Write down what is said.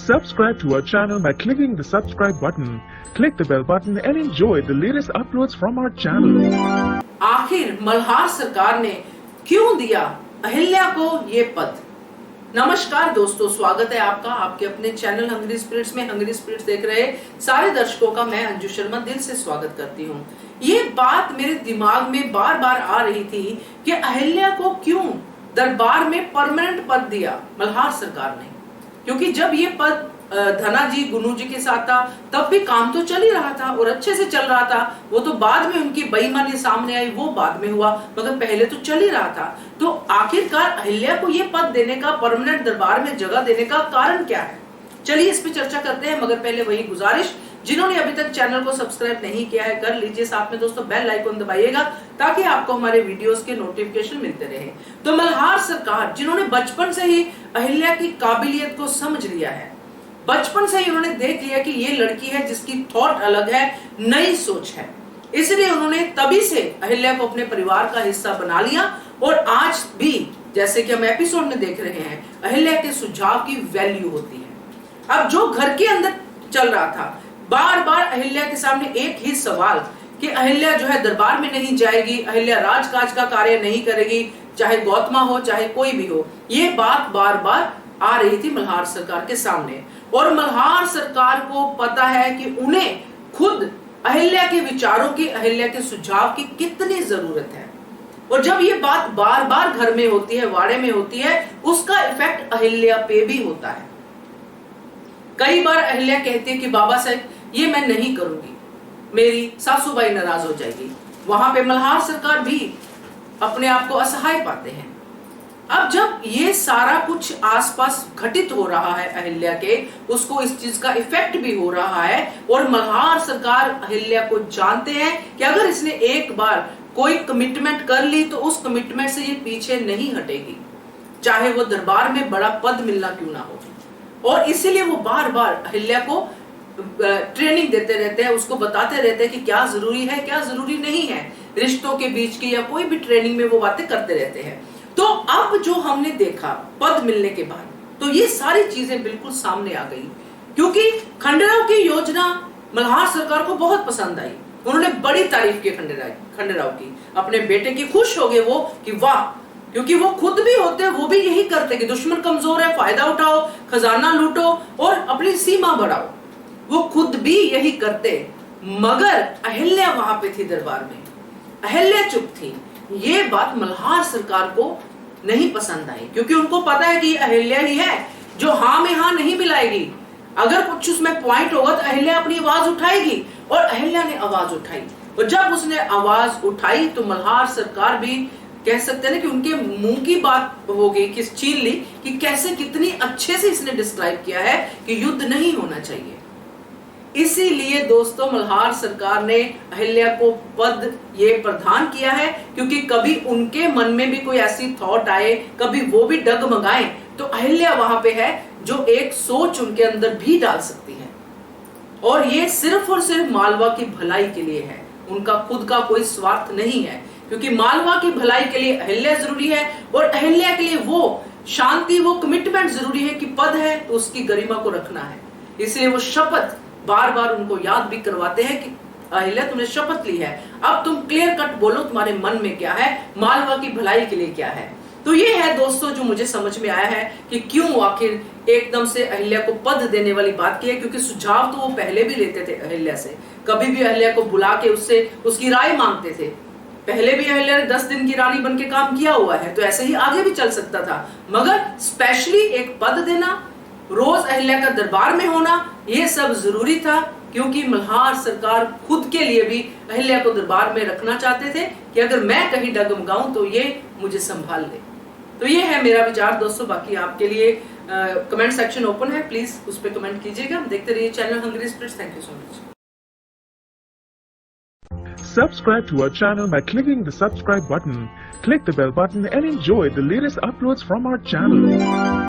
Subscribe to our channel by clicking the subscribe button. Click the bell button and enjoy the latest uploads from our channel. आखिर मल्हार सरकार ने क्यों दिया अहिल्या को ये पद? नमस्कार दोस्तों, स्वागत है आपका आपके अपने चैनल हंग्री स्पिरिट्स में। हंग्री स्पिरिट्स देख रहे सारे दर्शकों का मैं अंजू शर्मा दिल से स्वागत करती हूँ। ये बात मेरे दिमाग में बार बार आ रही थी कि अहिल्या को क्यों दरबार में परमानेंट पद दिया मल्हार सरकार ने, क्योंकि जब ये पद धना जी गुनू जी के साथ था तब भी काम तो चल ही रहा था और अच्छे से चल रहा था। वो तो बाद में उनकी बेईमानी सामने आई, वो बाद में हुआ, मगर पहले तो चल ही रहा था। तो आखिरकार अहिल्या को ये पद देने का, परमानेंट दरबार में जगह देने का कारण क्या है? चलिए इस पे चर्चा करते हैं, मगर पहले वही गुजारिश, जिन्होंने अभी तक चैनल को सब्सक्राइब नहीं किया है कर लीजिए, साथ में दोस्तों बेल आइकन दबाइएगा ताकि आपको हमारे वीडियोस के नोटिफिकेशन मिलते रहे। तो मल्हार सरकार जिन्होंने बचपन से ही अहिल्या की काबिलियत को समझ लिया है, बचपन से ही उन्होंने देख लिया कि ये लड़की है जिसकी थॉट अलग है, नई सोच है, इसलिए उन्होंने तभी से अहिल्या को अपने परिवार का हिस्सा बना लिया। और आज भी जैसे कि हम एपिसोड में देख रहे हैं, अहिल्या के सुझाव की वैल्यू होती है। अब जो घर के अंदर चल रहा था, बार बार अहिल्या के सामने एक ही सवाल कि अहिल्या जो है दरबार में नहीं जाएगी, अहिल्या राजकाज का कार्य नहीं करेगी, चाहे गौतमा हो चाहे कोई भी हो, ये बात बार बार आ रही थी मल्हार सरकार के सामने। और मल्हार सरकार को पता है कि उन्हें खुद अहिल्या के विचारों की, अहिल्या के सुझाव की कितनी जरूरत है। और जब ये बात बार बार घर में होती है, वाड़े में होती है, उसका इफेक्ट अहिल्या पे भी होता है। कई बार अहिल्या कहती है कि बाबा साहब ये मैं नहीं करूंगी, मेरी सासूबाई नाराज हो जाएगी। वहां पे मल्हार सरकार भी अपने आप को असहाय पाते हैं। अब जब ये सारा कुछ आसपास घटित हो रहा है अहिल्या के, उसको इस चीज का इफेक्ट भी हो रहा है। और मल्हार सरकार अहिल्या को जानते हैं कि अगर इसने एक बार कोई कमिटमेंट कर ली तो उस कमिटमेंट से ये पीछे नहीं हटेगी, चाहे वो दरबार में बड़ा पद मिलना क्यों ना हो। और इसीलिए वो बार बार अहिल्या को ट्रेनिंग देते रहते हैं, उसको बताते रहते हैं कि क्या जरूरी है क्या जरूरी नहीं है, रिश्तों के बीच की या कोई भी ट्रेनिंग में वो बातें करते रहते हैं। तो अब जो हमने देखा पद मिलने के बाद, तो ये सारी चीजें बिल्कुल सामने आ गई, क्योंकि खंडेराव की योजना मल्हार सरकार को बहुत पसंद आई। उन्होंने बड़ी तारीफ की खंडेराव की, अपने बेटे की खुश हो गए वो कि वाह, क्योंकि वो खुद भी होते, वो भी यही करते कि दुश्मन कमजोर है, फायदा उठाओ, खजाना लूटो और अपनी सीमा बढ़ाओ। वो खुद भी यही करते, मगर अहिल्या वहां पे थी दरबार में, अहिल्या चुप थी। ये बात मल्हार सरकार को नहीं पसंद आई, क्योंकि उनको पता है कि अहिल्या ही है जो हाँ में हाँ नहीं मिलाएगी। अगर कुछ उसमें पॉइंट होगा तो अहिल्या अपनी आवाज उठाएगी, और अहिल्या ने आवाज उठाई। और जब उसने आवाज उठाई तो मल्हार सरकार भी कह सकते हैं कि उनके मुंह की बात हो गई, कि छीन ली कि कैसे कितनी अच्छे से इसने डिस्क्राइब किया है कि युद्ध नहीं होना चाहिए। इसीलिए दोस्तों मल्हार सरकार ने अहिल्या को पद ये प्रदान किया है, क्योंकि कभी उनके मन में भी कोई ऐसी थॉट आए, कभी वो भी डगमगाए, तो अहिल्या वहां पे है जो एक सोच उनके अंदर भी डाल सकती है। और ये सिर्फ और सिर्फ मालवा की भलाई के लिए है, उनका खुद का कोई स्वार्थ नहीं है, क्योंकि मालवा की भलाई के लिए अहिल्या जरूरी है, और अहिल्या के लिए वो शांति, वो कमिटमेंट जरूरी है कि पद है तो उसकी गरिमा को रखना है। इसलिए वो शपथ बार बार उनको याद भी करवाते हैं कि अहिल्या तुमने शपथ ली है, अब तुम क्लियर कट बोलो तुम्हारे मन में क्या है, मालवा की भलाई के लिए क्या है। तो ये है दोस्तों जो मुझे समझ में आया है कि क्यों आखिर एकदम से अहिल्या को पद देने वाली बात की है, क्योंकि सुझाव तो वो पहले भी लेते थे अहिल्या से, कभी भी अहिल्या को बुला के उससे उसकी राय मांगते थे। पहले भी अहिल्या ने 10 दिन की रानी बन के काम किया हुआ है, तो ऐसे ही आगे भी चल सकता था, मगर स्पेशली एक पद देना, रोज अहिल्या का दरबार में होना, ये सब जरूरी था, क्योंकि मल्हार सरकार खुद के लिए भी अहिल्या को दरबार में रखना चाहते थे कि अगर मैं कहीं डगमगाऊं तो ये मुझे संभाल ले। तो ये है मेरा विचार दोस्तों। बाकी आपके लिए कमेंट सेक्शन ओपन है, प्लीज उस पर कमेंट कीजिएगा। देखते रहिए channel hungry spirits. Thank you so much. Subscribe to our channel by clicking the subscribe button. Click the bell button and enjoy the latest uploads from our channel.